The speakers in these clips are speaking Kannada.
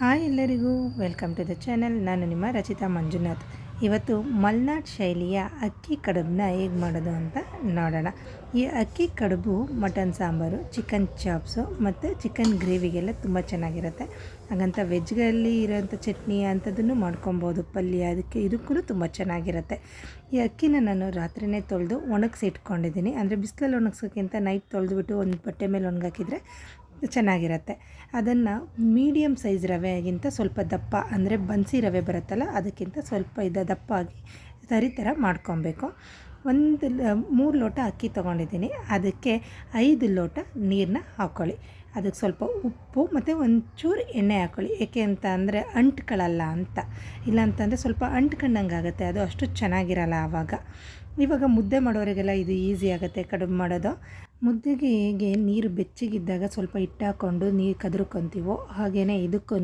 ಹಾಯ್ ಎಲ್ಲರಿಗೂ ವೆಲ್ಕಮ್ ಟು ದ ಚಾನಲ್. ನಾನು ನಿಮ್ಮ ರಚಿತಾ ಮಂಜುನಾಥ್. ಇವತ್ತು ಮಲ್ನಾಡ್ ಶೈಲಿಯ ಅಕ್ಕಿ ಕಡುಬನ್ನ ಹೇಗೆ ಮಾಡೋದು ಅಂತ ನೋಡೋಣ. ಈ ಅಕ್ಕಿ ಕಡುಬು ಮಟನ್ ಸಾಂಬಾರು, ಚಿಕನ್ ಚಾಪ್ಸು ಮತ್ತು ಚಿಕನ್ ಗ್ರೇವಿಗೆಲ್ಲ ತುಂಬ ಚೆನ್ನಾಗಿರುತ್ತೆ. ಹಾಗಂತ ವೆಜ್ಗಳಲ್ಲಿ ಇರೋಂಥ ಚಟ್ನಿ ಅಂಥದ್ದನ್ನು ಮಾಡ್ಕೊಬೋದು, ಪಲ್ಯ, ಇದಕ್ಕೂ ತುಂಬ ಚೆನ್ನಾಗಿರುತ್ತೆ. ಈ ಅಕ್ಕಿನ ನಾನು ರಾತ್ರಿಯೇ ತೊಳೆದು ಒಣಗಿಸಿ ಇಟ್ಕೊಂಡಿದ್ದೀನಿ. ಅಂದರೆ ಬಿಸಿಲಲ್ಲಿ ಒಣಗ್ಸೋಕ್ಕಿಂತ ನೈಟ್ ತೊಳೆದ್ಬಿಟ್ಟು ಒಂದು ಬಟ್ಟೆ ಮೇಲೆ ಒಣಗಾಕಿದರೆ ಚೆನ್ನಾಗಿರುತ್ತೆ. ಅದನ್ನು ಮೀಡಿಯಮ್ ಸೈಜ್ ರವೆಗಿಂತ ಸ್ವಲ್ಪ ದಪ್ಪ, ಅಂದರೆ ಬನ್ಸಿ ರವೆ ಬರುತ್ತಲ್ಲ ಅದಕ್ಕಿಂತ ಸ್ವಲ್ಪ ದಪ್ಪಾಗಿ ಥರ ಮಾಡ್ಕೊಬೇಕು. 3 ಲೋಟ ಅಕ್ಕಿ ತೊಗೊಂಡಿದ್ದೀನಿ. ಅದಕ್ಕೆ 5 ಲೋಟ ನೀರನ್ನ ಹಾಕ್ಕೊಳ್ಳಿ. ಅದಕ್ಕೆ ಸ್ವಲ್ಪ ಉಪ್ಪು ಮತ್ತು ಒಂಚೂರು ಎಣ್ಣೆ ಹಾಕ್ಕೊಳ್ಳಿ. ಏಕೆ ಅಂತ ಅಂದರೆ ಅಂಟ್ಕೊಳ್ಳಲ್ಲ ಅಂತ. ಇಲ್ಲಾಂತಂದರೆ ಸ್ವಲ್ಪ ಅಂಟ್ಕೊಂಡಂಗೆ ಆಗುತ್ತೆ, ಅದು ಅಷ್ಟು ಚೆನ್ನಾಗಿರಲ್ಲ ಆವಾಗ. ಇವಾಗ ಮುದ್ದೆ ಮಾಡೋರಿಗೆಲ್ಲ ಇದು ಈಸಿ ಆಗುತ್ತೆ ಕಡುಬು ಮಾಡೋದು. ಮುದ್ದೆಗೆ ಹೇಗೆ ನೀರು ಬೆಚ್ಚಗಿದ್ದಾಗ ಸ್ವಲ್ಪ ಹಿಟ್ಟು ಹಾಕ್ಕೊಂಡು ನೀರು ಕದ್ರುಕೊತೀವೋ ಹಾಗೆಯೇ ಇದಕ್ಕೂ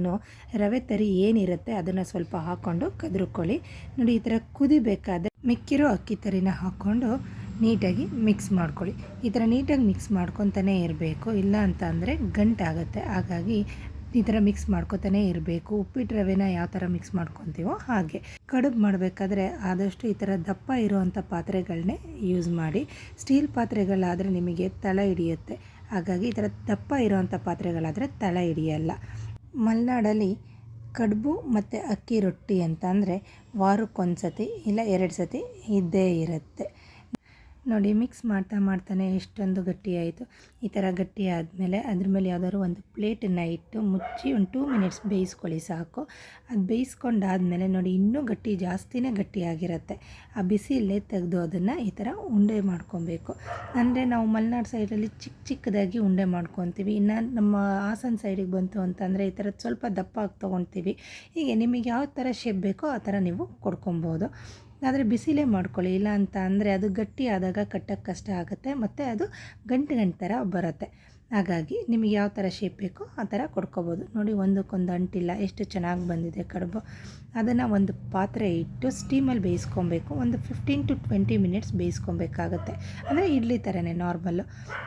ರವೆ ತರಿ ಏನಿರುತ್ತೆ ಅದನ್ನು ಸ್ವಲ್ಪ ಹಾಕ್ಕೊಂಡು ಕದ್ರುಕೊಳ್ಳಿ. ನೋಡಿ, ಈ ಥರ ಕುದಿಬೇಕಾದ್ರೆ ಮಿಕ್ಕಿರೋ ಅಕ್ಕಿ ತರಿನ ಹಾಕ್ಕೊಂಡು ನೀಟಾಗಿ ಮಿಕ್ಸ್ ಮಾಡ್ಕೊಳ್ಳಿ. ಈ ಥರ ನೀಟಾಗಿ ಮಿಕ್ಸ್ ಮಾಡ್ಕೊತಾನೇ ಇರಬೇಕು, ಇಲ್ಲ ಅಂತ ಅಂದರೆ ಗಂಟಾಗುತ್ತೆ. ಹಾಗಾಗಿ ಈ ಥರ ಮಿಕ್ಸ್ ಮಾಡ್ಕೊತಾನೇ ಇರಬೇಕು. ಉಪ್ಪಿಟ್ಟು ರವೆನ ಯಾವ ಥರ ಮಿಕ್ಸ್ ಮಾಡ್ಕೊತೀವೋ ಹಾಗೆ. ಕಡುಬು ಮಾಡಬೇಕಾದ್ರೆ ಆದಷ್ಟು ಈ ಥರ ದಪ್ಪ ಇರುವಂಥ ಪಾತ್ರೆಗಳನ್ನೇ ಯೂಸ್ ಮಾಡಿ. ಸ್ಟೀಲ್ ಪಾತ್ರೆಗಳಾದರೆ ನಿಮಗೆ ತಳ ಹಿಡಿಯುತ್ತೆ, ಹಾಗಾಗಿ ಈ ಥರ ದಪ್ಪ ಇರುವಂಥ ಪಾತ್ರೆಗಳಾದರೆ ತಳ ಹಿಡಿಯಲ್ಲ. ಮಲೆನಾಡಲ್ಲಿ ಕಡುಬು ಮತ್ತು ಅಕ್ಕಿ ರೊಟ್ಟಿ ಅಂತ ಅಂದರೆ ವಾರಕ್ಕೊಂದು ಸತಿ ಇಲ್ಲ 2 ಸತಿ ಇದ್ದೇ ಇರುತ್ತೆ. ನೋಡಿ, ಮಿಕ್ಸ್ ಮಾಡ್ತಾನೆ ಎಷ್ಟೊಂದು ಗಟ್ಟಿಯಾಯಿತು. ಈ ಥರ ಗಟ್ಟಿ ಆದಮೇಲೆ ಅದ್ರ ಮೇಲೆ ಯಾವುದಾದ್ರು ಒಂದು ಪ್ಲೇಟನ್ನು ಇಟ್ಟು ಮುಚ್ಚಿ ಒಂದು 2 ಮಿನಿಟ್ಸ್ ಬೇಯಿಸ್ಕೊಳ್ಳಿ ಸಾಕು. ಅದು ಬೇಯಿಸ್ಕೊಂಡಾದಮೇಲೆ ನೋಡಿ, ಇನ್ನೂ ಜಾಸ್ತಿನೇ ಗಟ್ಟಿಯಾಗಿರುತ್ತೆ. ಆ ಬಿಸಿಲೇ ತೆಗೆದು ಅದನ್ನು ಈ ಥರ ಉಂಡೆ ಮಾಡ್ಕೊಬೇಕು. ಅಂದರೆ ನಾವು ಮಲೆನಾಡು ಸೈಡಲ್ಲಿ ಚಿಕ್ಕದಾಗಿ ಉಂಡೆ ಮಾಡ್ಕೊತೀವಿ. ಇನ್ನು ನಮ್ಮ ಹಾಸನ ಸೈಡಿಗೆ ಬಂತು ಅಂತಂದರೆ ಈ ಥರ ಸ್ವಲ್ಪ ದಪ್ಪಾಗಿ ತೊಗೊಳ್ತೀವಿ. ಹೀಗೆ ನಿಮಗೆ ಯಾವ ಥರ ಶೇಪ್ ಬೇಕೋ ಆ ಥರ ನೀವು ಕೊಡ್ಕೊಬೋದು. ಆದರೆ ಬಿಸಿಲೇ ಮಾಡ್ಕೊಳ್ಳಿ, ಇಲ್ಲ ಅಂತ ಅಂದರೆ ಅದು ಗಟ್ಟಿ ಆದಾಗ ಕಟ್ಟೋಕ್ಕೆ ಕಷ್ಟ ಆಗುತ್ತೆ ಮತ್ತು ಅದು ಗಂಟು ಥರ ಬರುತ್ತೆ. ಹಾಗಾಗಿ ನಿಮಗೆ ಯಾವ ಥರ ಶೇಪ್ ಬೇಕೋ ಆ ಥರ ಕೊಡ್ಕೊಬೋದು. ನೋಡಿ, ಒಂದಕ್ಕೊಂದು ಅಂಟಿಲ್ಲ, ಎಷ್ಟು ಚೆನ್ನಾಗಿ ಬಂದಿದೆ ಕಡುಬು. ಅದನ್ನು ಒಂದು ಪಾತ್ರೆ ಇಟ್ಟು ಸ್ಟೀಮಲ್ಲಿ ಬೇಯಿಸ್ಕೊಬೇಕು. ಒಂದು 15 to 20 ಮಿನಿಟ್ಸ್ ಬೇಯಿಸ್ಕೊಬೇಕಾಗತ್ತೆ. ಅಂದರೆ ಇಡ್ಲಿ ಥರನೇ ನಾರ್ಮಲ್ಲು.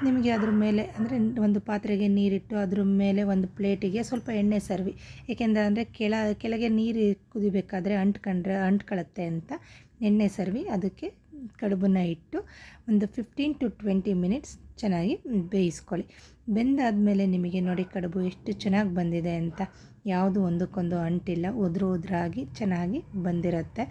ನಿಮಗೆ ಅದ್ರ ಮೇಲೆ ಅಂದರೆ ಒಂದು ಪಾತ್ರೆಗೆ ನೀರಿಟ್ಟು ಅದ್ರ ಮೇಲೆ ಒಂದು ಪ್ಲೇಟಿಗೆ ಸ್ವಲ್ಪ ಎಣ್ಣೆ ಸರ್ವಿ. ಏಕೆಂದರೆ ಕೆಳಗೆ ನೀರು ಕುದಿಬೇಕಾದ್ರೆ ಅಂಟ್ಕೊಳ್ಳುತ್ತೆ ಅಂತ ಎಣ್ಣೆ ಸರ್ವಿ ಅದಕ್ಕೆ ಕಡುಬನ್ನು ಇಟ್ಟು ಒಂದು 15 to 20 ಮಿನಿಟ್ಸ್ ಚೆನ್ನಾಗಿ ಬೇಯಿಸ್ಕೊಳ್ಳಿ. ಬೆಂದಾದಮೇಲೆ ನಿಮಗೆ ನೋಡಿ ಕಡುಬು ಎಷ್ಟು ಚೆನ್ನಾಗಿ ಬಂದಿದೆ ಅಂತ. ಯಾವುದು ಒಂದಕ್ಕೊಂದು ಅಂಟಿಲ್ಲ, ಉದುರಾಗಿ ಚೆನ್ನಾಗಿ ಬಂದಿರುತ್ತೆ.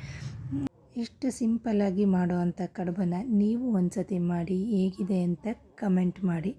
ಇಷ್ಟು ಸಿಂಪಲ್ಲಾಗಿ ಮಾಡುವಂಥ ಕಡುಬನ್ನು ನೀವು ಒಂದು ಸತಿ ಮಾಡಿ ಹೇಗಿದೆ ಅಂತ ಕಮೆಂಟ್ ಮಾಡಿ.